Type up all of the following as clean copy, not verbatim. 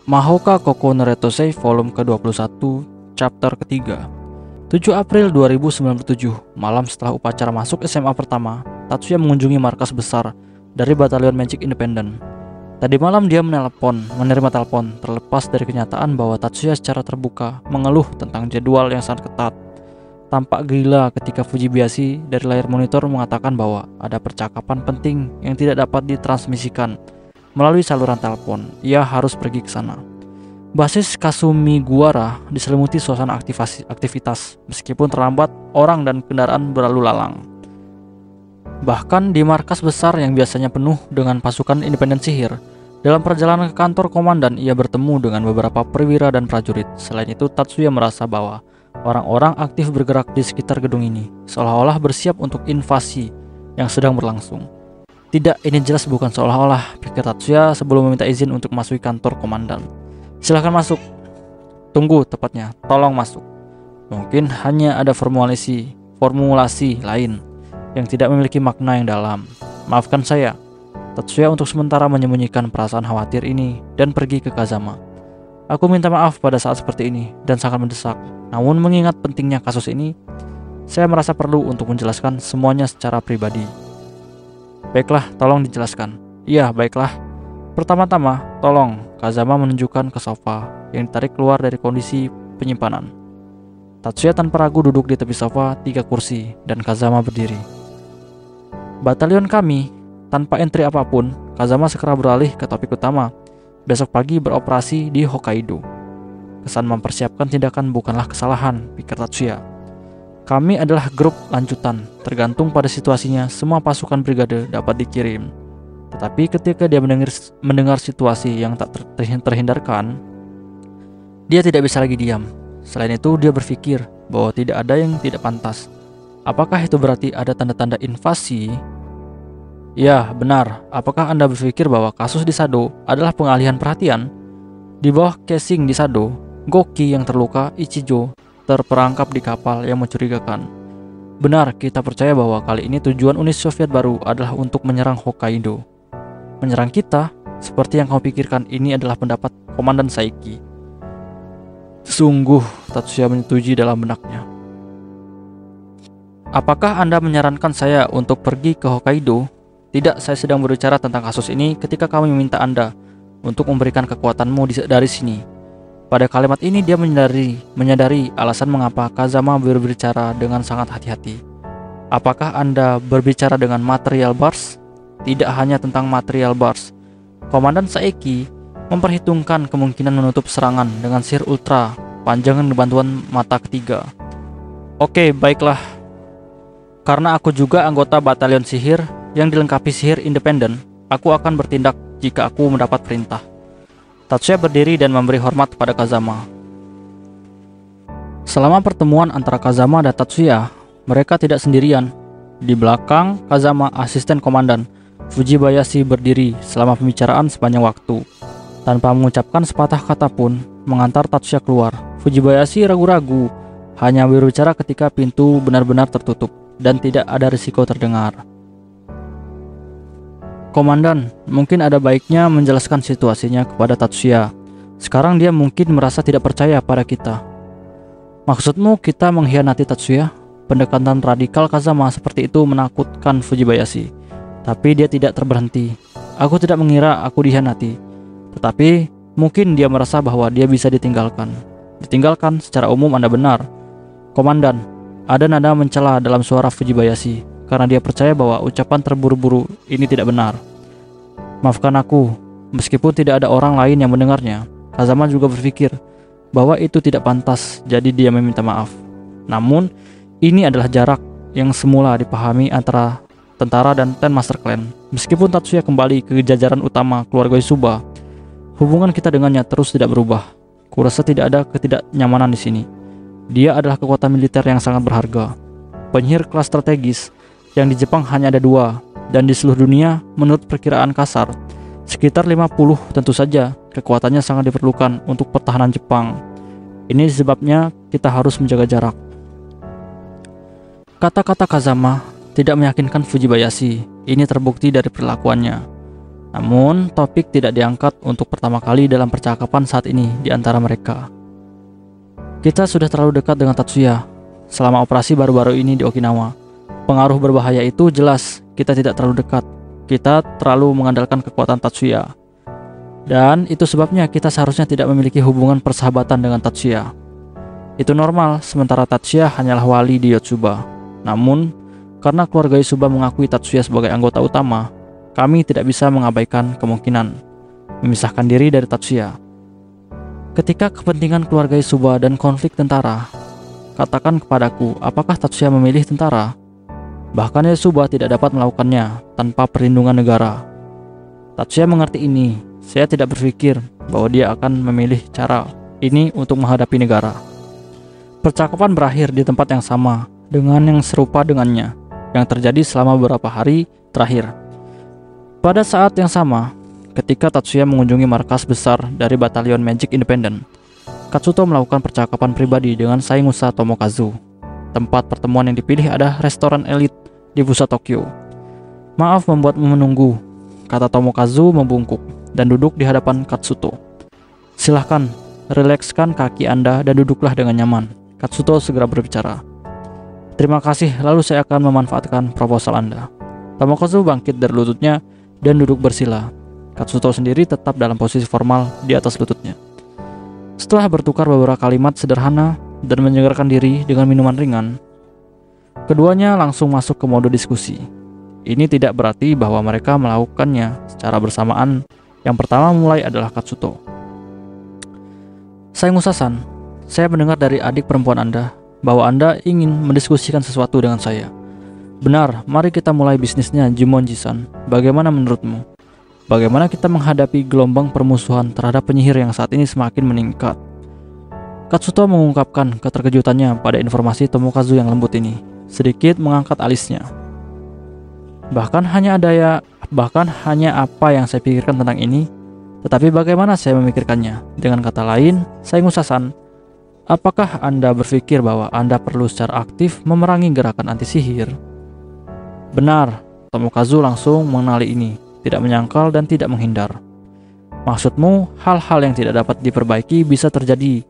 Mahoka Koko no Retosei volume ke-21, chapter ketiga. 7 April 2097, malam setelah upacara masuk SMA pertama, Tatsuya mengunjungi markas besar dari Batalion Magic Independent. Tadi malam dia menerima telepon terlepas dari kenyataan bahwa Tatsuya secara terbuka mengeluh tentang jadwal yang sangat ketat. Tampak gila ketika Fujibayashi dari layar monitor mengatakan bahwa ada percakapan penting yang tidak dapat ditransmisikan melalui saluran telepon. Ia harus pergi ke sana. Basis Kasumigaura diselimuti suasana aktivitas, meskipun terlambat orang dan kendaraan berlalu lalang. Bahkan di markas besar yang biasanya penuh dengan pasukan independen sihir, dalam perjalanan ke kantor komandan ia bertemu dengan beberapa perwira dan prajurit. Selain itu, Tatsuya merasa bahwa orang-orang aktif bergerak di sekitar gedung ini, seolah-olah bersiap untuk invasi yang sedang berlangsung. Tidak, ini jelas bukan seolah-olah, pikir Tatsuya sebelum meminta izin untuk memasuki kantor komandan. Silahkan masuk. Tunggu, tepatnya, tolong masuk. Mungkin hanya ada formulasi lain yang tidak memiliki makna yang dalam. Maafkan saya. Tatsuya untuk sementara menyembunyikan perasaan khawatir ini dan pergi ke Kazama. Aku minta maaf pada saat seperti ini dan sangat mendesak. Namun mengingat pentingnya kasus ini, saya merasa perlu untuk menjelaskan semuanya secara pribadi. Baiklah, tolong dijelaskan. Iya, baiklah. Pertama-tama, tolong. Kazama menunjukkan ke sofa yang ditarik keluar dari kondisi penyimpanan. Tatsuya tanpa ragu duduk di tepi sofa 3 kursi dan Kazama berdiri. Batalion kami, tanpa entry apapun, Kazama segera beralih ke topik utama. Besok pagi beroperasi di Hokkaido. Kesan mempersiapkan tindakan bukanlah kesalahan, pikir Tatsuya. Kami adalah grup lanjutan, tergantung pada situasinya semua pasukan brigade dapat dikirim. Tetapi ketika dia mendengar situasi yang tak terhindarkan, dia tidak bisa lagi diam. Selain itu, dia berpikir bahwa tidak ada yang tidak pantas. Apakah itu berarti ada tanda-tanda invasi? Ya, benar. Apakah Anda berpikir bahwa kasus di Sado adalah pengalihan perhatian? Di bawah casing di Sado, Goki yang terluka, Ichijo, terperangkap di kapal yang mencurigakan. Benar, kita percaya bahwa kali ini tujuan Uni Soviet baru adalah untuk menyerang Hokkaido. Menyerang kita, seperti yang kau pikirkan, ini adalah pendapat Komandan Saiki. Sungguh, Tatsuya menyetujui dalam benaknya. Apakah Anda menyarankan saya untuk pergi ke Hokkaido? Tidak, saya sedang berbicara tentang kasus ini ketika kami meminta Anda untuk memberikan kekuatanmu dari sini. Pada kalimat ini dia menyadari alasan mengapa Kazama berbicara dengan sangat hati-hati. Apakah Anda berbicara dengan material bars? Tidak hanya tentang material bars. Komandan Saeki memperhitungkan kemungkinan menutup serangan dengan sihir ultra panjang dengan bantuan mata ketiga. Oke, baiklah. Karena aku juga anggota batalion sihir yang dilengkapi sihir independen, aku akan bertindak jika aku mendapat perintah. Tatsuya berdiri dan memberi hormat kepada Kazama. Selama pertemuan antara Kazama dan Tatsuya, mereka tidak sendirian. Di belakang Kazama, asisten komandan Fujibayashi berdiri selama pembicaraan sepanjang waktu. Tanpa mengucapkan sepatah kata pun, mengantar Tatsuya keluar. Fujibayashi ragu-ragu, hanya berbicara ketika pintu benar-benar tertutup dan tidak ada risiko terdengar. Komandan, mungkin ada baiknya menjelaskan situasinya kepada Tatsuya. Sekarang dia mungkin merasa tidak percaya pada kita. Maksudmu kita mengkhianati Tatsuya? Pendekatan radikal Kazama seperti itu menakutkan Fujibayashi. Tapi dia tidak terberhenti. Aku tidak mengira aku dikhianati. Tetapi mungkin dia merasa bahwa dia bisa ditinggalkan. Ditinggalkan secara umum Anda benar. Komandan, ada nada mencela dalam suara Fujibayashi karena dia percaya bahwa ucapan terburu-buru ini tidak benar. Maafkan aku, meskipun tidak ada orang lain yang mendengarnya. Kazama juga berpikir bahwa itu tidak pantas, jadi dia meminta maaf. Namun, ini adalah jarak yang semula dipahami antara tentara dan Ten Master Clan. Meskipun Tatsuya kembali ke jajaran utama keluarga Isuba, hubungan kita dengannya terus tidak berubah. Kurasa tidak ada ketidaknyamanan di sini. Dia adalah kekuatan militer yang sangat berharga. Penyihir kelas strategis yang di Jepang hanya ada 2, dan di seluruh dunia menurut perkiraan kasar sekitar 50. Tentu saja kekuatannya sangat diperlukan untuk pertahanan Jepang. Ini sebabnya kita harus menjaga jarak. Kata-kata Kazama tidak meyakinkan Fujibayashi. Ini terbukti dari perilakuannya. Namun, topik tidak diangkat untuk pertama kali dalam percakapan saat ini di antara mereka. Kita sudah terlalu dekat dengan Tatsuya selama operasi baru-baru ini di Okinawa. Pengaruh berbahaya itu jelas, kita tidak terlalu dekat. Kita terlalu mengandalkan kekuatan Tatsuya. Dan itu sebabnya kita seharusnya tidak memiliki hubungan persahabatan dengan Tatsuya. Itu normal, sementara Tatsuya hanyalah wali di Yotsuba. Namun, karena keluarga Yotsuba mengakui Tatsuya sebagai anggota utama, kami tidak bisa mengabaikan kemungkinan memisahkan diri dari Tatsuya. Ketika kepentingan keluarga Yotsuba dan konflik tentara, katakan kepadaku, apakah Tatsuya memilih tentara? Bahkan Yotsuba tidak dapat melakukannya tanpa perlindungan negara. Tatsuya mengerti ini. Saya tidak berpikir bahwa dia akan memilih cara ini untuk menghadapi negara. Percakapan berakhir di tempat yang sama dengan yang serupa dengannya yang terjadi selama beberapa hari terakhir. Pada saat yang sama, ketika Tatsuya mengunjungi markas besar dari Batalion Magic Independent, Katsuto melakukan percakapan pribadi dengan Saemusa Tomokazu. Tempat pertemuan yang dipilih adalah restoran elit di pusat Tokyo. Maaf membuatmu menunggu, kata Tomokazu membungkuk dan duduk di hadapan Katsuto. Silahkan, rilekskan kaki Anda dan duduklah dengan nyaman. Katsuto segera berbicara. Terima kasih, lalu saya akan memanfaatkan proposal Anda. Tomokazu bangkit dari lututnya dan duduk bersila. Katsuto sendiri tetap dalam posisi formal di atas lututnya. Setelah bertukar beberapa kalimat sederhana dan menyegarkan diri dengan minuman ringan, keduanya langsung masuk ke mode diskusi. Ini tidak berarti bahwa mereka melakukannya secara bersamaan. Yang pertama mulai adalah Katsuto. Saemusa-san, saya mendengar dari adik perempuan Anda bahwa Anda ingin mendiskusikan sesuatu dengan saya. Benar, mari kita mulai bisnisnya, Jumonji-san. Bagaimana menurutmu? Bagaimana kita menghadapi gelombang permusuhan terhadap penyihir yang saat ini semakin meningkat? Katsuto mengungkapkan keterkejutannya pada informasi Tomokazu yang lembut ini, sedikit mengangkat alisnya. Bahkan hanya apa yang saya pikirkan tentang ini, tetapi bagaimana saya memikirkannya. Dengan kata lain, Saemusa-san, apakah Anda berpikir bahwa Anda perlu secara aktif memerangi gerakan anti-sihir? Benar, Tomokazu langsung mengenali ini, tidak menyangkal dan tidak menghindar. Maksudmu, hal-hal yang tidak dapat diperbaiki bisa terjadi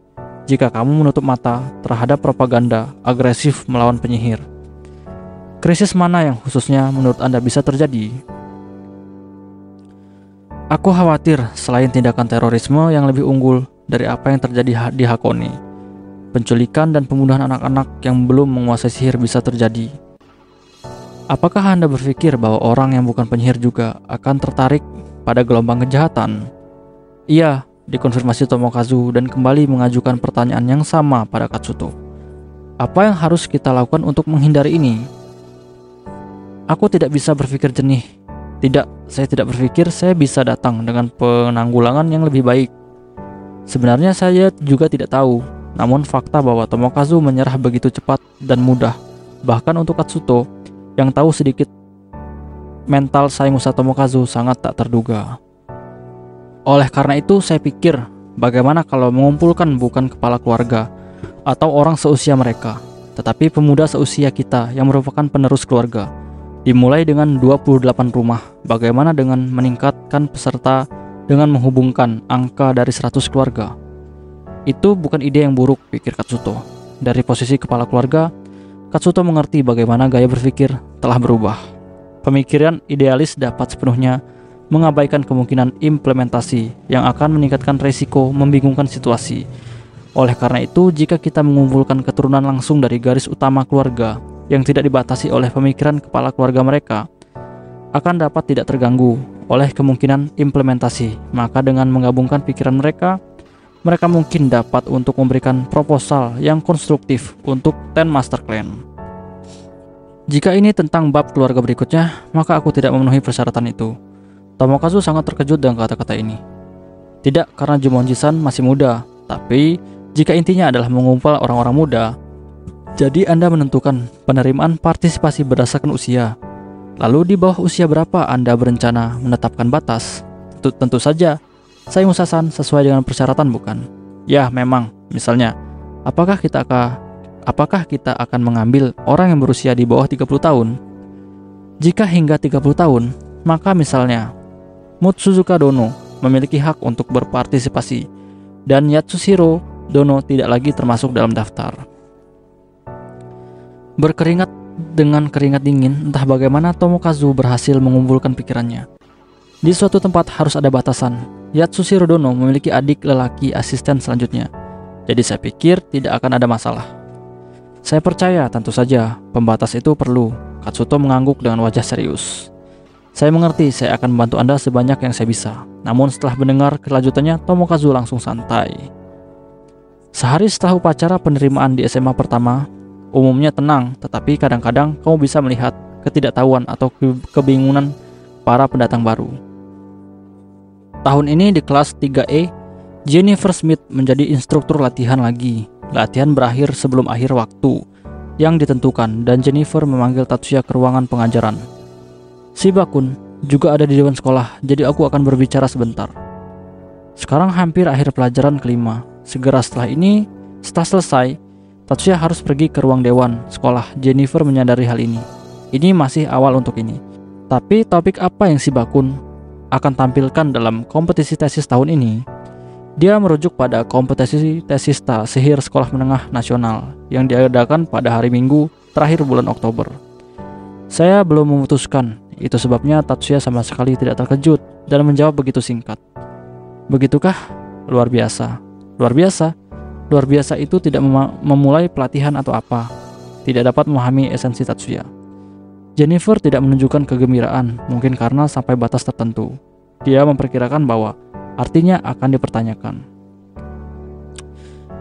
jika kamu menutup mata terhadap propaganda agresif melawan penyihir. Krisis mana yang khususnya menurut Anda bisa terjadi? Aku khawatir selain tindakan terorisme yang lebih unggul dari apa yang terjadi di Hakone, penculikan dan pembunuhan anak-anak yang belum menguasai sihir bisa terjadi. Apakah Anda berpikir bahwa orang yang bukan penyihir juga akan tertarik pada gelombang kejahatan? Iya, dikonfirmasi Tomokazu dan kembali mengajukan pertanyaan yang sama pada Katsuto. Apa yang harus kita lakukan untuk menghindari ini? Aku tidak bisa berpikir jernih. Tidak, saya tidak berpikir saya bisa datang dengan penanggulangan yang lebih baik. Sebenarnya saya juga tidak tahu, namun fakta bahwa Tomokazu menyerah begitu cepat dan mudah, bahkan untuk Katsuto yang tahu sedikit, mental Saemusa Tomokazu sangat tak terduga. Oleh karena itu, saya pikir, bagaimana kalau mengumpulkan bukan kepala keluarga atau orang seusia mereka, tetapi pemuda seusia kita yang merupakan penerus keluarga. Dimulai dengan 28 rumah. Bagaimana dengan meningkatkan peserta dengan menghubungkan angka dari 100 keluarga? Itu bukan ide yang buruk, pikir Katsuto. Dari posisi kepala keluarga, Katsuto mengerti bagaimana gaya berpikir telah berubah. Pemikiran idealis dapat sepenuhnya mengabaikan kemungkinan implementasi yang akan meningkatkan resiko membingungkan situasi. Oleh karena itu, jika kita mengumpulkan keturunan langsung dari garis utama keluarga yang tidak dibatasi oleh pemikiran kepala keluarga mereka, akan dapat tidak terganggu oleh kemungkinan implementasi. Maka dengan menggabungkan pikiran mereka mungkin dapat untuk memberikan proposal yang konstruktif untuk Ten Master Clan. Jika ini tentang bab keluarga berikutnya, maka aku tidak memenuhi persyaratan itu. Tomokazu sangat terkejut dengan kata-kata ini. Tidak karena Jumonji-san masih muda, tapi jika intinya adalah mengumpul orang-orang muda, jadi Anda menentukan penerimaan partisipasi berdasarkan usia. Lalu di bawah usia berapa Anda berencana menetapkan batas? Tentu saja, Saemusa-san sesuai dengan persyaratan bukan? Ya memang, misalnya, apakah kita akan mengambil orang yang berusia di bawah 30 tahun? Jika hingga 30 tahun, maka misalnya, Mutsuzuka Dono memiliki hak untuk berpartisipasi, dan Yatsuhiro Dono tidak lagi termasuk dalam daftar. Berkeringat dengan keringat dingin, entah bagaimana Tomokazu berhasil mengumpulkan pikirannya. Di suatu tempat harus ada batasan. Yatsuhiro Dono memiliki adik lelaki asisten selanjutnya, jadi saya pikir tidak akan ada masalah. Saya percaya tentu saja pembatas itu perlu. Katsuto mengangguk dengan wajah serius. Saya mengerti, saya akan membantu Anda sebanyak yang saya bisa. Namun setelah mendengar kelanjutannya, Tomokazu langsung santai. Sehari setelah upacara penerimaan di SMA pertama, umumnya tenang, tetapi kadang-kadang kamu bisa melihat ketidaktahuan atau kebingungan para pendatang baru. Tahun ini di kelas 3E, Jennifer Smith menjadi instruktur latihan lagi. Latihan berakhir sebelum akhir waktu yang ditentukan, dan Jennifer memanggil Tatsuya ke ruangan pengajaran. Shiba-kun juga ada di dewan sekolah, jadi aku akan berbicara sebentar. Sekarang hampir akhir pelajaran kelima. Segera setelah selesai, Tatsuya harus pergi ke ruang dewan sekolah. Jennifer menyadari hal ini. Ini masih awal untuk ini. Tapi topik apa yang Shiba-kun akan tampilkan dalam kompetisi tesis tahun ini? Dia merujuk pada kompetisi tesis sihir sekolah menengah nasional yang diadakan pada hari Minggu terakhir bulan Oktober. Saya belum memutuskan. Itu sebabnya Tatsuya sama sekali tidak terkejut dan menjawab begitu singkat. Begitukah? Luar biasa. Luar biasa? Luar biasa itu tidak memulai pelatihan atau apa. Tidak dapat memahami esensi Tatsuya. Jennifer tidak menunjukkan kegembiraan, mungkin karena sampai batas tertentu. Dia memperkirakan bahwa artinya akan dipertanyakan.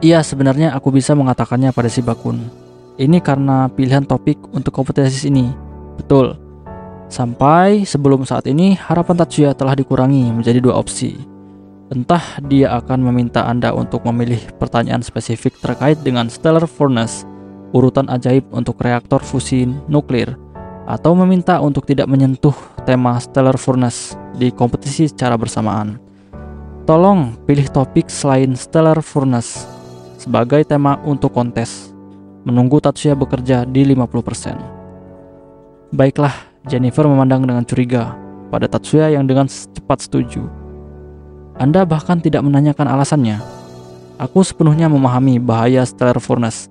Iya, sebenarnya aku bisa mengatakannya pada Shiba-kun. Ini karena pilihan topik untuk kompetisi ini. Betul. Sampai sebelum saat ini, harapan Tatsuya telah dikurangi menjadi 2 opsi. Entah dia akan meminta Anda untuk memilih pertanyaan spesifik terkait dengan Stellar Furnace, urutan ajaib untuk reaktor fusi nuklir, atau meminta untuk tidak menyentuh tema Stellar Furnace di kompetisi secara bersamaan. Tolong pilih topik selain Stellar Furnace sebagai tema untuk kontes. Menunggu Tatsuya bekerja di 50%. Baiklah. Jennifer memandang dengan curiga pada Tatsuya yang dengan cepat setuju. Anda bahkan tidak menanyakan alasannya. Aku sepenuhnya memahami bahaya Stellar Furnace.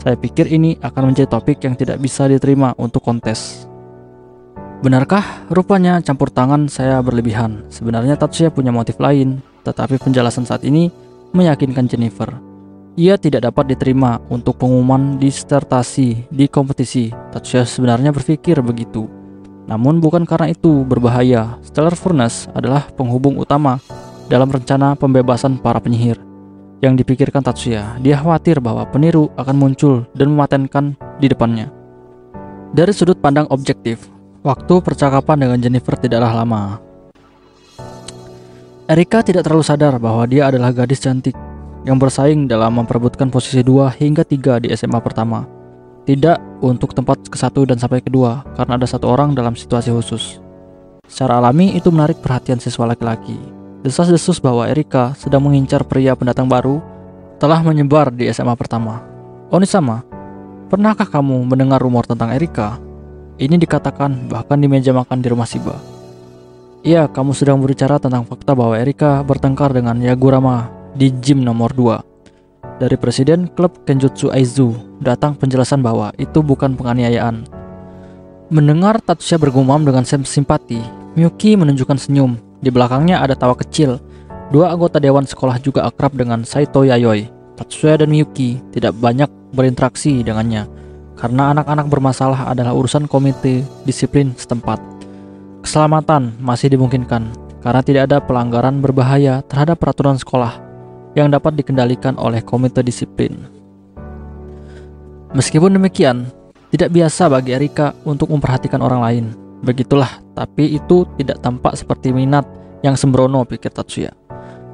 Saya pikir ini akan menjadi topik yang tidak bisa diterima untuk kontes. Benarkah? Rupanya campur tangan saya berlebihan. Sebenarnya Tatsuya punya motif lain, tetapi penjelasan saat ini meyakinkan Jennifer. Ia tidak dapat diterima untuk pengumuman disertasi di kompetisi. Tatsuya sebenarnya berpikir begitu. Namun bukan karena itu berbahaya. Stellar Furnace adalah penghubung utama dalam rencana pembebasan para penyihir yang dipikirkan Tatsuya. Dia khawatir bahwa peniru akan muncul dan mematenkan di depannya. Dari sudut pandang objektif, waktu percakapan dengan Jennifer tidaklah lama. Erika tidak terlalu sadar bahwa dia adalah gadis cantik yang bersaing dalam memperebutkan posisi 2 hingga 3 di SMA pertama. Tidak untuk tempat ke-1 dan sampai kedua, karena ada 1 orang dalam situasi khusus. Secara alami itu menarik perhatian siswa laki-laki. Desas-desus bahwa Erika sedang mengincar pria pendatang baru telah menyebar di SMA pertama. Onisama, pernahkah kamu mendengar rumor tentang Erika? Ini dikatakan bahkan di meja makan di rumah Shiba. Iya, kamu sedang berbicara tentang fakta bahwa Erika bertengkar dengan Yagurama di gym nomor 2. Dari presiden klub Kenjutsu Aizu datang penjelasan bahwa itu bukan penganiayaan. Mendengar Tatsuya bergumam dengan simpati, Miyuki menunjukkan senyum. Di belakangnya ada tawa kecil. 2 anggota dewan sekolah juga akrab dengan Saito Yayoi. Tatsuya dan Miyuki tidak banyak berinteraksi dengannya, karena anak-anak bermasalah adalah urusan komite disiplin setempat. Keselamatan masih dimungkinkan, karena tidak ada pelanggaran berbahaya terhadap peraturan sekolah yang dapat dikendalikan oleh komite disiplin. Meskipun demikian, tidak biasa bagi Erika untuk memperhatikan orang lain. Begitulah, tapi itu tidak tampak seperti minat yang sembrono, pikir Tatsuya.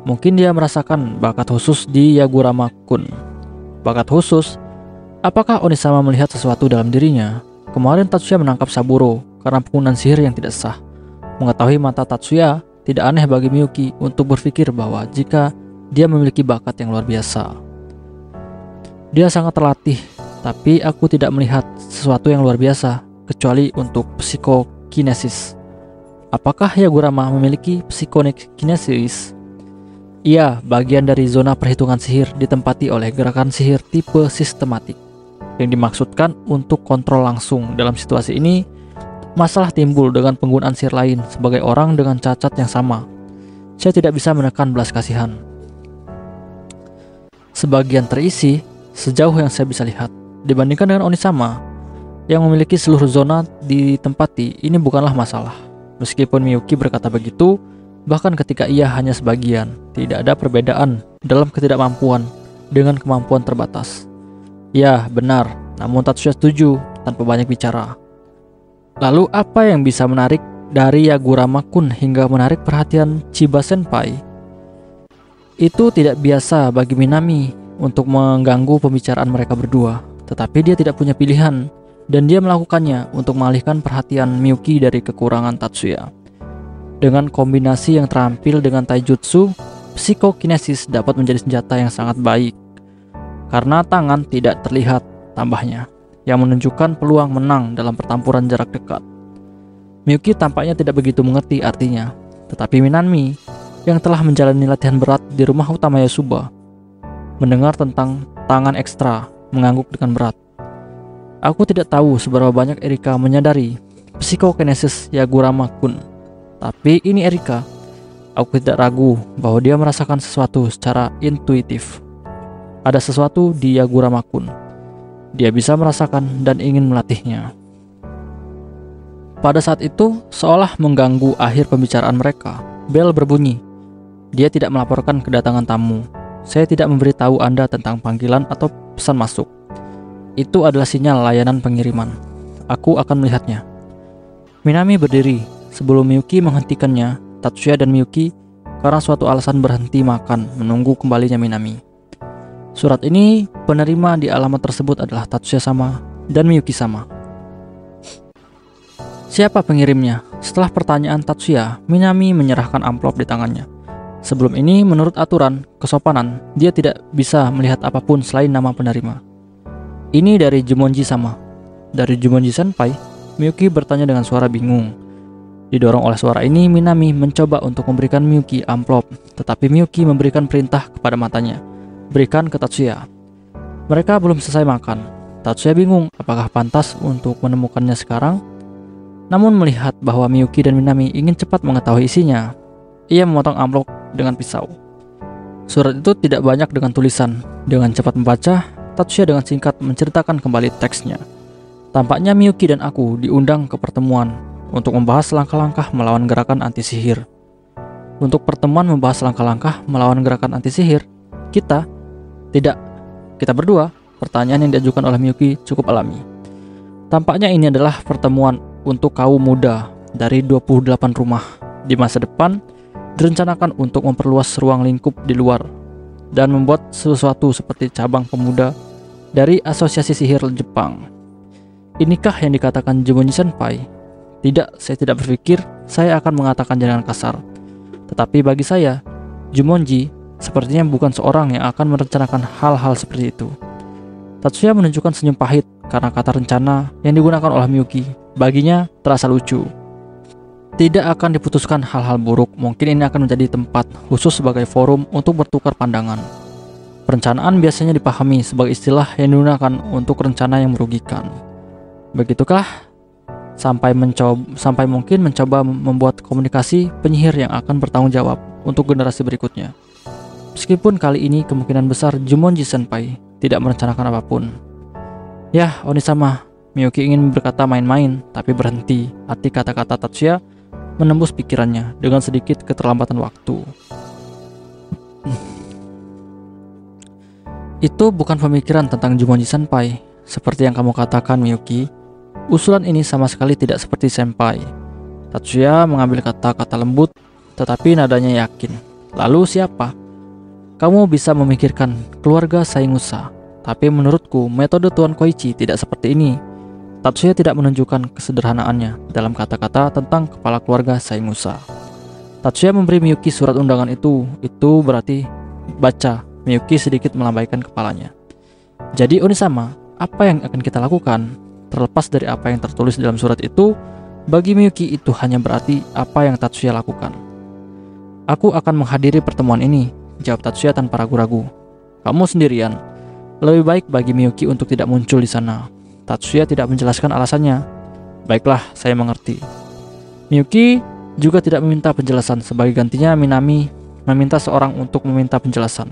Mungkin dia merasakan bakat khusus di Yagurama-kun. Bakat khusus? Apakah Onisama melihat sesuatu dalam dirinya? Kemarin Tatsuya menangkap Saburo karena penggunaan sihir yang tidak sah. Mengetahui mata Tatsuya, tidak aneh bagi Miyuki untuk berpikir bahwa jika dia memiliki bakat yang luar biasa. Dia sangat terlatih, tapi aku tidak melihat sesuatu yang luar biasa kecuali untuk psikokinesis. Apakah Yagurama memiliki psikokinesis? Iya, bagian dari zona perhitungan sihir ditempati oleh gerakan sihir tipe sistematik yang dimaksudkan untuk kontrol langsung. Dalam situasi ini, masalah timbul dengan penggunaan sihir lain sebagai orang dengan cacat yang sama. Saya tidak bisa menekan belas kasihan. Sebagian terisi, sejauh yang saya bisa lihat, dibandingkan dengan Onisama yang memiliki seluruh zona ditempati, ini bukanlah masalah. Meskipun Miyuki berkata begitu, bahkan ketika ia hanya sebagian, tidak ada perbedaan dalam ketidakmampuan dengan kemampuan terbatas. Ya, benar, namun Tatsuya setuju tanpa banyak bicara. Lalu apa yang bisa menarik dari Yagurama-kun hingga menarik perhatian Chiba Senpai? Itu tidak biasa bagi Minami untuk mengganggu pembicaraan mereka berdua, tetapi dia tidak punya pilihan dan dia melakukannya untuk mengalihkan perhatian Miyuki dari kekurangan Tatsuya. Dengan kombinasi yang terampil dengan taijutsu, psikokinesis dapat menjadi senjata yang sangat baik. Karena tangan tidak terlihat, tambahnya, yang menunjukkan peluang menang dalam pertempuran jarak dekat. Miyuki tampaknya tidak begitu mengerti artinya, tetapi Minami, yang telah menjalani latihan berat di rumah utama Yasuba, mendengar tentang tangan ekstra mengangguk dengan berat. Aku tidak tahu seberapa banyak Erika menyadari psikokinesis Yagurama-kun. Tapi ini Erika. Aku tidak ragu bahwa dia merasakan sesuatu secara intuitif. Ada sesuatu di Yagurama-kun. Dia bisa merasakan dan ingin melatihnya. Pada saat itu, seolah mengganggu akhir pembicaraan mereka, bel berbunyi. Dia tidak melaporkan kedatangan tamu. Saya tidak memberitahu Anda tentang panggilan atau pesan masuk. Itu adalah sinyal layanan pengiriman. Aku akan melihatnya. Minami berdiri. Sebelum Miyuki menghentikannya, Tatsuya dan Miyuki karena suatu alasan berhenti makan menunggu kembalinya Minami. Surat ini, penerima di alamat tersebut adalah Tatsuya-sama dan Miyuki-sama. Siapa pengirimnya? Setelah pertanyaan Tatsuya, Minami menyerahkan amplop di tangannya. Sebelum ini, menurut aturan kesopanan, dia tidak bisa melihat apapun selain nama penerima. Ini dari Jumonji-sama. Dari Jumonji-senpai, Miyuki bertanya dengan suara bingung. Didorong oleh suara ini, Minami mencoba untuk memberikan Miyuki amplop, tetapi Miyuki memberikan perintah kepada matanya, berikan ke Tatsuya. Mereka belum selesai makan. Tatsuya bingung apakah pantas untuk menemukannya sekarang. Namun melihat bahwa Miyuki dan Minami ingin cepat mengetahui isinya, ia memotong amplop dengan pisau. Surat itu tidak banyak dengan tulisan. Dengan cepat membaca, Tatsuya dengan singkat menceritakan kembali teksnya. Tampaknya Miyuki dan aku diundang ke pertemuan untuk membahas langkah-langkah melawan gerakan anti-sihir. Untuk pertemuan membahas langkah-langkah melawan gerakan anti-sihir, kita berdua. Pertanyaan yang diajukan oleh Miyuki cukup alami. Tampaknya ini adalah pertemuan untuk kaum muda dari 28 rumah. Di masa depan, direncanakan untuk memperluas ruang lingkup di luar dan membuat sesuatu seperti cabang pemuda dari Asosiasi Sihir Jepang. Inikah yang dikatakan Jumonji-senpai? Tidak, saya tidak berpikir saya akan mengatakan dengan kasar. Tetapi bagi saya, Jumonji sepertinya bukan seorang yang akan merencanakan hal-hal seperti itu. Tatsuya menunjukkan senyum pahit karena kata rencana yang digunakan oleh Miyuki baginya terasa lucu. Tidak akan diputuskan hal-hal buruk, mungkin ini akan menjadi tempat khusus sebagai forum untuk bertukar pandangan. Perencanaan biasanya dipahami sebagai istilah yang digunakan untuk rencana yang merugikan. Begitukah? Sampai mungkin mencoba membuat komunikasi penyihir yang akan bertanggung jawab untuk generasi berikutnya. Meskipun kali ini kemungkinan besar Jumonji-senpai tidak merencanakan apapun. Yah, Onisama, Miyuki ingin berkata main-main, tapi berhenti. Arti kata-kata Tatsuya menembus pikirannya dengan sedikit keterlambatan waktu. Itu bukan pemikiran tentang Jumonji-senpai, seperti yang kamu katakan, Miyuki. Usulan ini sama sekali tidak seperti senpai. Tatsuya mengambil kata-kata lembut, tetapi nadanya yakin. Lalu siapa? Kamu bisa memikirkan keluarga Saingusa, tapi menurutku metode Tuan Koichi tidak seperti ini. Tatsuya tidak menunjukkan kesederhanaannya dalam kata-kata tentang kepala keluarga Saingusa. Tatsuya memberi Miyuki surat undangan itu berarti baca. Miyuki sedikit melambaikan kepalanya. Jadi Onisama, apa yang akan kita lakukan? Terlepas dari apa yang tertulis dalam surat itu, Bagi Miyuki itu hanya berarti apa yang Tatsuya lakukan. Aku akan menghadiri pertemuan ini, jawab Tatsuya tanpa ragu-ragu. Kamu sendirian. Lebih baik bagi Miyuki untuk tidak muncul di sana. Tatsuya tidak menjelaskan alasannya. Baiklah, saya mengerti. Miyuki juga tidak meminta penjelasan. Sebagai gantinya, Minami meminta seorang untuk meminta penjelasan.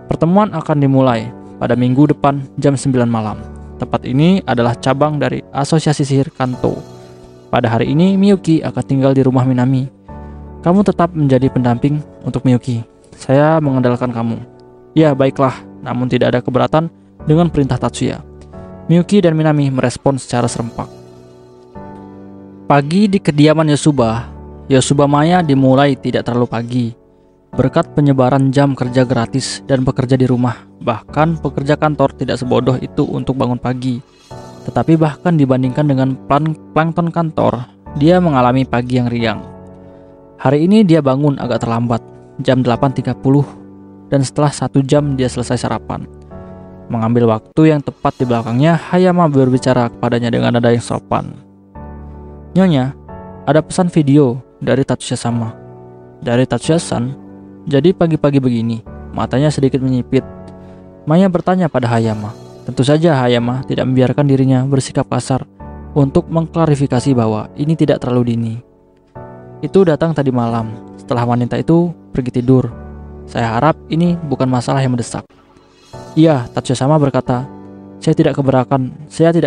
Pertemuan akan dimulai pada minggu depan jam 9 malam. Tempat ini adalah cabang dari Asosiasi Sihir Kanto. Pada hari ini, Miyuki akan tinggal di rumah Minami. Kamu tetap menjadi pendamping untuk Miyuki. Saya mengandalkan kamu. Ya, baiklah, namun tidak ada keberatan dengan perintah Tatsuya. Miyuki dan Minami merespon secara serempak. Pagi di kediaman Yosuba Maya dimulai tidak terlalu pagi. Berkat penyebaran jam kerja gratis dan bekerja di rumah, bahkan pekerja kantor tidak sebodoh itu untuk bangun pagi. Tetapi bahkan dibandingkan dengan plankton kantor, dia mengalami pagi yang riang. Hari ini dia bangun agak terlambat, jam 8.30, dan setelah 1 jam dia selesai sarapan. Mengambil waktu yang tepat di belakangnya, Hayama berbicara kepadanya dengan nada yang sopan. Nyonya, ada pesan video dari Tatsuya-sama. Dari Tatsuya-san? Jadi pagi-pagi begini, matanya sedikit menyipit. Maya bertanya pada Hayama. Tentu saja Hayama tidak membiarkan dirinya bersikap kasar untuk mengklarifikasi bahwa ini tidak terlalu dini. Itu datang tadi malam, setelah wanita itu pergi tidur. Saya harap ini bukan masalah yang mendesak. Iya, Tatsuya-sama berkata, saya tidak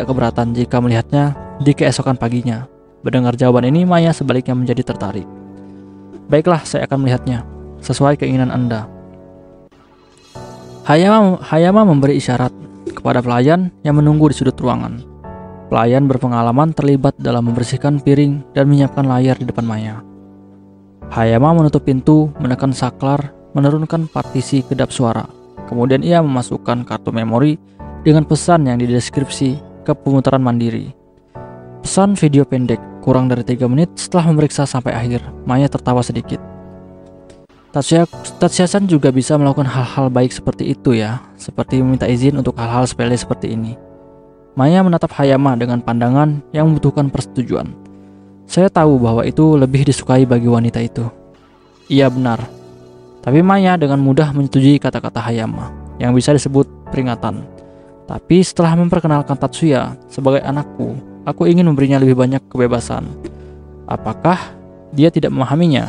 keberatan jika melihatnya di keesokan paginya. Mendengar jawaban ini, Maya sebaliknya menjadi tertarik. Baiklah, saya akan melihatnya, sesuai keinginan Anda. Hayama memberi isyarat kepada pelayan yang menunggu di sudut ruangan. Pelayan berpengalaman terlibat dalam membersihkan piring dan menyiapkan layar di depan Maya. Hayama menutup pintu, menekan saklar, menurunkan partisi kedap suara. Kemudian ia memasukkan kartu memori dengan pesan yang dideskripsi ke pemutaran mandiri. Pesan video pendek, kurang dari 3 menit. Setelah memeriksa sampai akhir, Maya tertawa sedikit. Tatsuya-san juga bisa melakukan hal-hal baik seperti itu ya, seperti meminta izin untuk hal-hal sepele seperti ini. Maya menatap Hayama dengan pandangan yang membutuhkan persetujuan. Saya tahu bahwa itu lebih disukai bagi wanita itu. Iya benar. Tapi Maya dengan mudah menyetujui kata-kata Hayama, yang bisa disebut peringatan. Tapi setelah memperkenalkan Tatsuya sebagai anakku, aku ingin memberinya lebih banyak kebebasan. Apakah dia tidak memahaminya?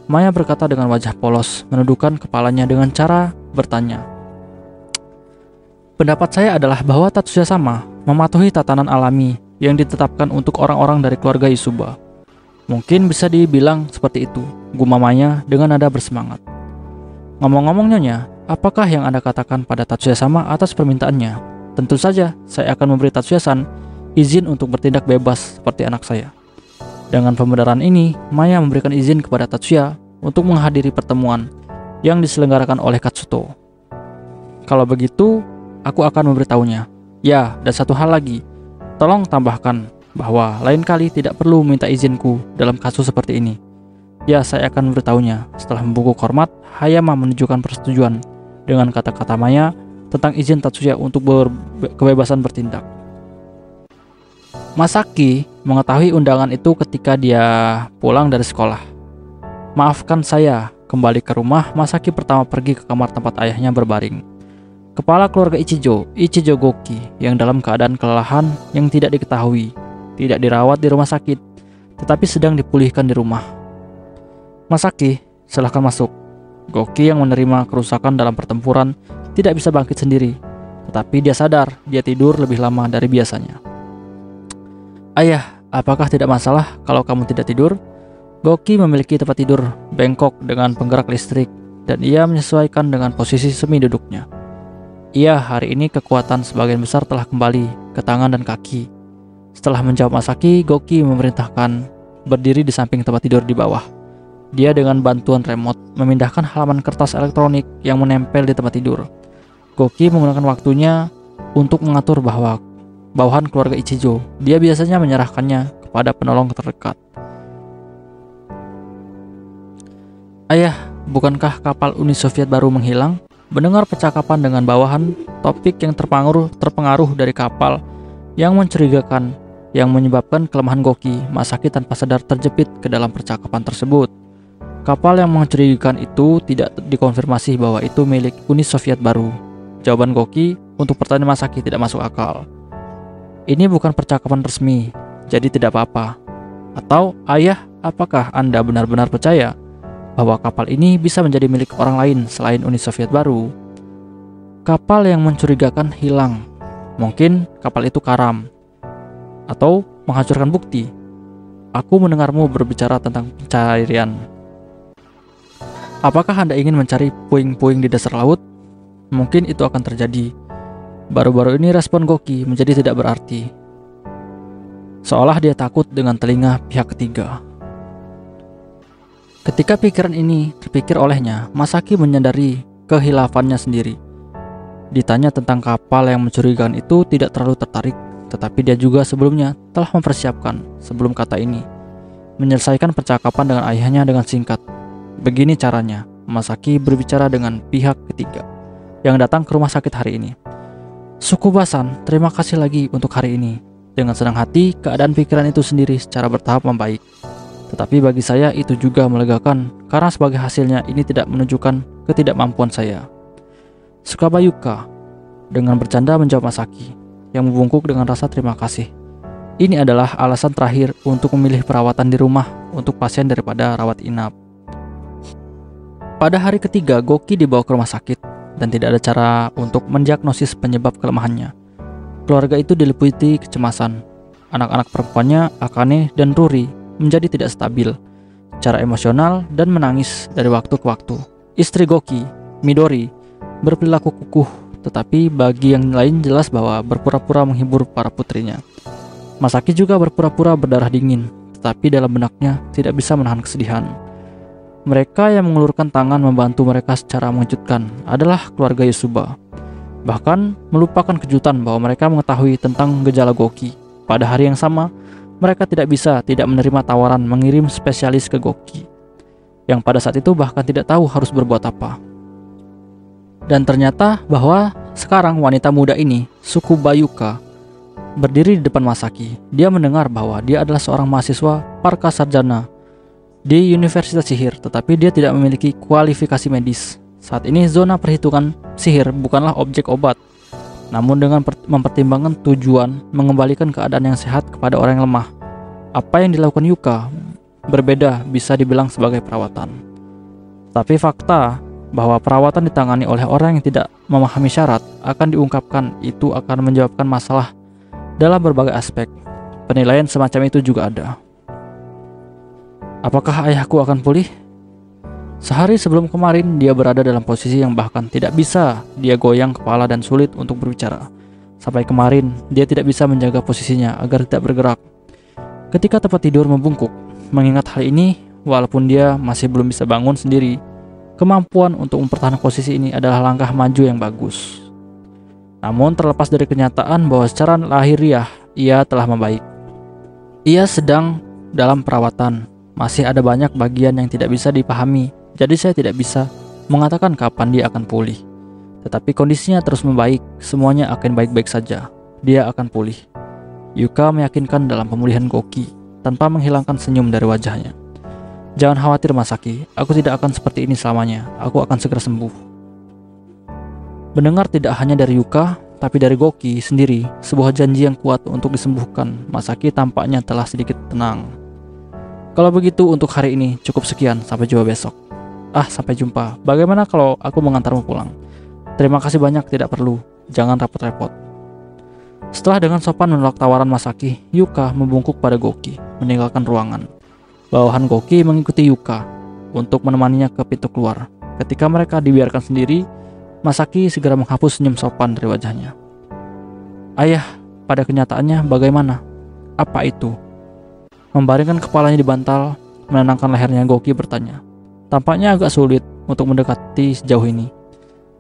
Maya berkata dengan wajah polos, menundukkan kepalanya dengan cara bertanya. Pendapat saya adalah bahwa Tatsuya-sama mematuhi tatanan alami yang ditetapkan untuk orang-orang dari keluarga Yosuba. Mungkin bisa dibilang seperti itu, gumam Maya dengan nada bersemangat. Ngomong-ngomong Nyonya, apakah yang Anda katakan pada Tatsuya-sama atas permintaannya? Tentu saja, saya akan memberi Tatsuya-san izin untuk bertindak bebas seperti anak saya. Dengan pembenaran ini, Maya memberikan izin kepada Tatsuya untuk menghadiri pertemuan yang diselenggarakan oleh Katsuto. Kalau begitu, aku akan memberitahunya. Ya, dan satu hal lagi, tolong tambahkan bahwa lain kali tidak perlu minta izinku dalam kasus seperti ini. Ya, saya akan memberitahunya. Setelah membungkuk hormat, Hayama menunjukkan persetujuan dengan kata-kata Maya tentang izin Tatsuya untuk kebebasan bertindak. Masaki mengetahui undangan itu ketika dia pulang dari sekolah. Maafkan saya, kembali ke rumah, Masaki pertama pergi ke kamar tempat ayahnya berbaring. Kepala keluarga Ichijo Goki, yang dalam keadaan kelelahan yang tidak diketahui, tidak dirawat di rumah sakit, tetapi sedang dipulihkan di rumah. Masaki, silahkan masuk. Goki yang menerima kerusakan dalam pertempuran tidak bisa bangkit sendiri, tetapi dia sadar dia tidur lebih lama dari biasanya. Ayah, apakah tidak masalah kalau kamu tidak tidur? Goki memiliki tempat tidur bengkok dengan penggerak listrik, dan ia menyesuaikan dengan posisi semi duduknya. Iya, hari ini kekuatan sebagian besar telah kembali ke tangan dan kaki. Setelah menjawab Masaki, Goki memerintahkan berdiri di samping tempat tidur di bawah. Dia dengan bantuan remote memindahkan halaman kertas elektronik yang menempel di tempat tidur. Goki menggunakan waktunya untuk mengatur bawahan keluarga Ichijo. Dia biasanya menyerahkannya kepada penolong terdekat. Ayah, bukankah kapal Uni Soviet baru menghilang? Mendengar percakapan dengan bawahan, topik yang terpengaruh dari kapal yang mencurigakan yang menyebabkan kelemahan Goki. Masaki tanpa sadar terjepit ke dalam percakapan tersebut. Kapal yang mencurigakan itu tidak dikonfirmasi bahwa itu milik Uni Soviet baru. Jawaban Goki untuk pertanyaan Masaki tidak masuk akal. Ini bukan percakapan resmi, jadi tidak apa-apa. Atau, ayah, apakah Anda benar-benar percaya bahwa kapal ini bisa menjadi milik orang lain selain Uni Soviet baru? Kapal yang mencurigakan hilang. Mungkin kapal itu karam atau menghancurkan bukti. Aku mendengarmu berbicara tentang pencarian. Apakah Anda ingin mencari puing-puing di dasar laut? Mungkin itu akan terjadi. Baru-baru ini respon Goki menjadi tidak berarti. Seolah dia takut dengan telinga pihak ketiga. Ketika pikiran ini terpikir olehnya, Masaki menyadari kehilafannya sendiri. Ditanya tentang kapal yang mencurigakan itu tidak terlalu tertarik, tetapi dia juga sebelumnya telah mempersiapkan sebelum kata ini. Menyelesaikan percakapan dengan ayahnya dengan singkat. Begini caranya, Masaki berbicara dengan pihak ketiga yang datang ke rumah sakit hari ini. Sukubasan, terima kasih lagi untuk hari ini. Dengan senang hati, keadaan pikiran itu sendiri secara bertahap membaik. Tetapi bagi saya itu juga melegakan, karena sebagai hasilnya ini tidak menunjukkan ketidakmampuan saya. Sukabayuka, dengan bercanda menjawab Masaki, yang membungkuk dengan rasa terima kasih. Ini adalah alasan terakhir untuk memilih perawatan di rumah untuk pasien daripada rawat inap. Pada hari ketiga, Goki dibawa ke rumah sakit dan tidak ada cara untuk mendiagnosis penyebab kelemahannya. Keluarga itu diliputi kecemasan. Anak-anak perempuannya, Akane dan Ruri, menjadi tidak stabil secara emosional dan menangis dari waktu ke waktu. Istri Goki, Midori, berperilaku kukuh, tetapi bagi yang lain jelas bahwa berpura-pura menghibur para putrinya. Masaki juga berpura-pura berdarah dingin, tetapi dalam benaknya tidak bisa menahan kesedihan. Mereka yang mengulurkan tangan membantu mereka secara mengejutkan adalah keluarga Yosuba. Bahkan melupakan kejutan bahwa mereka mengetahui tentang gejala Goki. Pada hari yang sama, mereka tidak menerima tawaran mengirim spesialis ke Goki, yang pada saat itu bahkan tidak tahu harus berbuat apa. Dan ternyata bahwa sekarang wanita muda ini, Sukubayuka, berdiri di depan Masaki. Dia mendengar bahwa dia adalah seorang mahasiswa Parka Sarjana di Universitas Sihir, tetapi dia tidak memiliki kualifikasi medis. Saat ini zona perhitungan sihir bukanlah objek obat, namun dengan mempertimbangkan tujuan mengembalikan keadaan yang sehat kepada orang yang lemah. Apa yang dilakukan Yuka berbeda, bisa dibilang sebagai perawatan. Tapi fakta bahwa perawatan ditangani oleh orang yang tidak memahami syarat akan diungkapkan, itu akan menjawabkan masalah dalam berbagai aspek. Penilaian semacam itu juga ada. Apakah ayahku akan pulih? Sehari sebelum kemarin, dia berada dalam posisi yang bahkan tidak bisa dia goyang kepala dan sulit untuk berbicara. Sampai kemarin, dia tidak bisa menjaga posisinya agar tidak bergerak. Ketika tempat tidur membungkuk, mengingat hal ini, walaupun dia masih belum bisa bangun sendiri, kemampuan untuk mempertahankan posisi ini adalah langkah maju yang bagus. Namun terlepas dari kenyataan bahwa secara lahiriah ia telah membaik, ia sedang dalam perawatan. Masih ada banyak bagian yang tidak bisa dipahami, jadi saya tidak bisa mengatakan kapan dia akan pulih. Tetapi kondisinya terus membaik, semuanya akan baik-baik saja. Dia akan pulih. Yuka meyakinkan dalam pemulihan Goki, tanpa menghilangkan senyum dari wajahnya. Jangan khawatir Masaki, aku tidak akan seperti ini selamanya, aku akan segera sembuh. Mendengar tidak hanya dari Yuka, tapi dari Goki sendiri, sebuah janji yang kuat untuk disembuhkan, Masaki tampaknya telah sedikit tenang. Kalau begitu untuk hari ini cukup sekian, sampai jumpa besok. Sampai jumpa. Bagaimana kalau aku mengantarmu pulang? Terima kasih banyak, tidak perlu. Jangan repot-repot. Setelah dengan sopan menolak tawaran Masaki, Yuka membungkuk pada Goki, meninggalkan ruangan. Bawahan Goki mengikuti Yuka untuk menemaninya ke pintu keluar. Ketika mereka dibiarkan sendiri, Masaki segera menghapus senyum sopan dari wajahnya. Ayah, pada kenyataannya bagaimana? Apa itu? Membaringkan kepalanya di bantal, menenangkan lehernya, Goki bertanya. Tampaknya agak sulit untuk mendekati sejauh ini.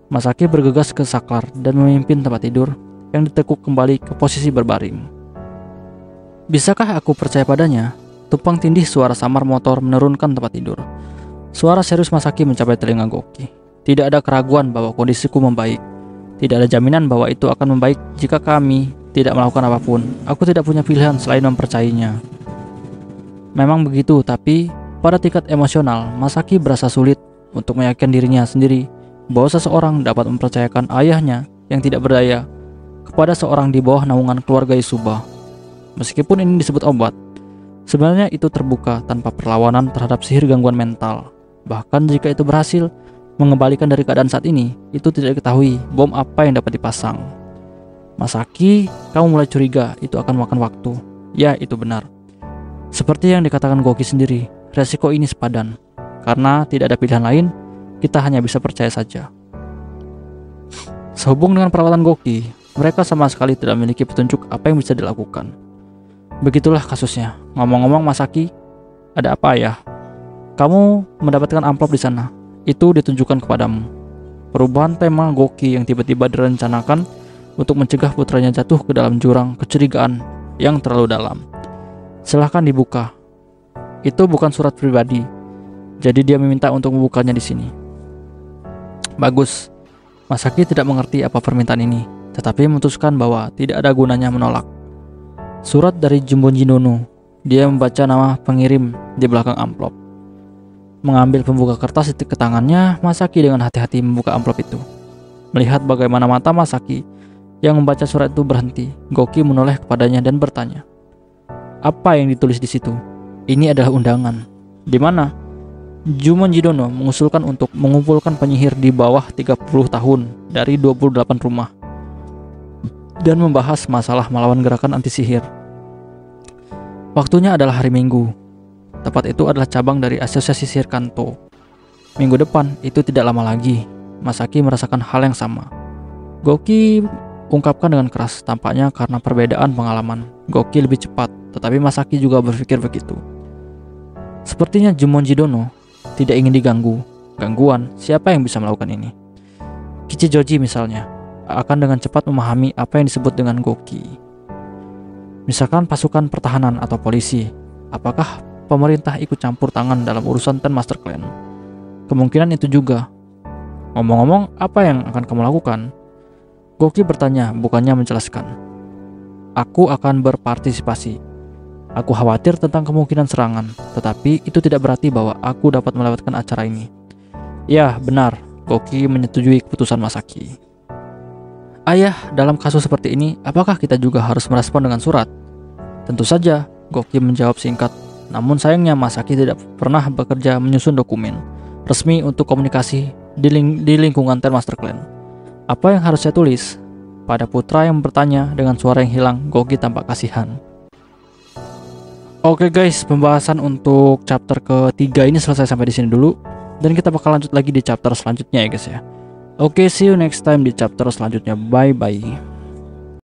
Masaki bergegas ke saklar dan memimpin tempat tidur yang ditekuk kembali ke posisi berbaring. Bisakah aku percaya padanya? Tumpang tindih suara samar motor menurunkan tempat tidur. Suara serius Masaki mencapai telinga Goki. Tidak ada keraguan bahwa kondisiku membaik. Tidak ada jaminan bahwa itu akan membaik jika kami tidak melakukan apapun. Aku tidak punya pilihan selain mempercayainya. Memang begitu, tapi pada tingkat emosional, Masaki berasa sulit untuk meyakinkan dirinya sendiri bahwa seseorang dapat mempercayakan ayahnya yang tidak berdaya kepada seorang di bawah naungan keluarga Isuba. Meskipun ini disebut obat, sebenarnya itu terbuka tanpa perlawanan terhadap sihir gangguan mental. Bahkan jika itu berhasil mengembalikan dari keadaan saat ini, itu tidak diketahui bom apa yang dapat dipasang. Masaki, kamu mulai curiga itu akan memakan waktu. Ya, itu benar. Seperti yang dikatakan Goki sendiri, resiko ini sepadan. Karena tidak ada pilihan lain, kita hanya bisa percaya saja. Sehubung dengan perawatan Goki, mereka sama sekali tidak memiliki petunjuk apa yang bisa dilakukan. Begitulah kasusnya. Ngomong-ngomong Masaki, ada apa ya? Kamu mendapatkan amplop di sana. Itu ditunjukkan kepadamu. Perubahan tema Goki yang tiba-tiba direncanakan untuk mencegah putranya jatuh ke dalam jurang kecurigaan yang terlalu dalam. Silahkan dibuka. Itu bukan surat pribadi, jadi dia meminta untuk membukanya di sini. Bagus. Masaki tidak mengerti apa permintaan ini, tetapi memutuskan bahwa tidak ada gunanya menolak. Surat dari Jumonji Nono. Dia membaca nama pengirim di belakang amplop. Mengambil pembuka kertas ke tangannya, Masaki dengan hati-hati membuka amplop itu. Melihat bagaimana mata Masaki yang membaca surat itu berhenti, Goki menoleh kepadanya dan bertanya, "Apa yang ditulis di situ?" "Ini adalah undangan." "Di mana?" "Jumonji Dono mengusulkan untuk mengumpulkan penyihir di bawah 30 tahun dari 28 rumah dan membahas masalah melawan gerakan anti sihir. Waktunya adalah hari Minggu. Tepat itu adalah cabang dari Asosiasi Sihir Kanto. Minggu depan itu tidak lama lagi." Masaki merasakan hal yang sama. Goki ungkapkan dengan keras, tampaknya karena perbedaan pengalaman. Goki lebih cepat, tetapi Masaki juga berpikir begitu. Sepertinya Jumonji Dono tidak ingin diganggu. Gangguan, siapa yang bisa melakukan ini? Kichijoji misalnya akan dengan cepat memahami apa yang disebut dengan Goki. Misalkan pasukan pertahanan atau polisi. Apakah pemerintah ikut campur tangan dalam urusan Ten Master Clan? Kemungkinan itu juga. Ngomong-ngomong, apa yang akan kamu lakukan? Goki bertanya, bukannya menjelaskan. Aku akan berpartisipasi. Aku khawatir tentang kemungkinan serangan, tetapi itu tidak berarti bahwa aku dapat melewatkan acara ini. Ya, benar. Goki menyetujui keputusan Masaki. Ayah, dalam kasus seperti ini, apakah kita juga harus merespon dengan surat? Tentu saja, Goki menjawab singkat. Namun sayangnya Masaki tidak pernah bekerja menyusun dokumen resmi untuk komunikasi di lingkungan Ten Master Clan. Apa yang harus saya tulis? Pada putra yang bertanya dengan suara yang hilang, Goki tampak kasihan. Oke guys, pembahasan untuk chapter ketiga ini selesai sampai di sini dulu, dan kita bakal lanjut lagi di chapter selanjutnya ya guys ya. Oke, see you next time di chapter selanjutnya. Bye bye.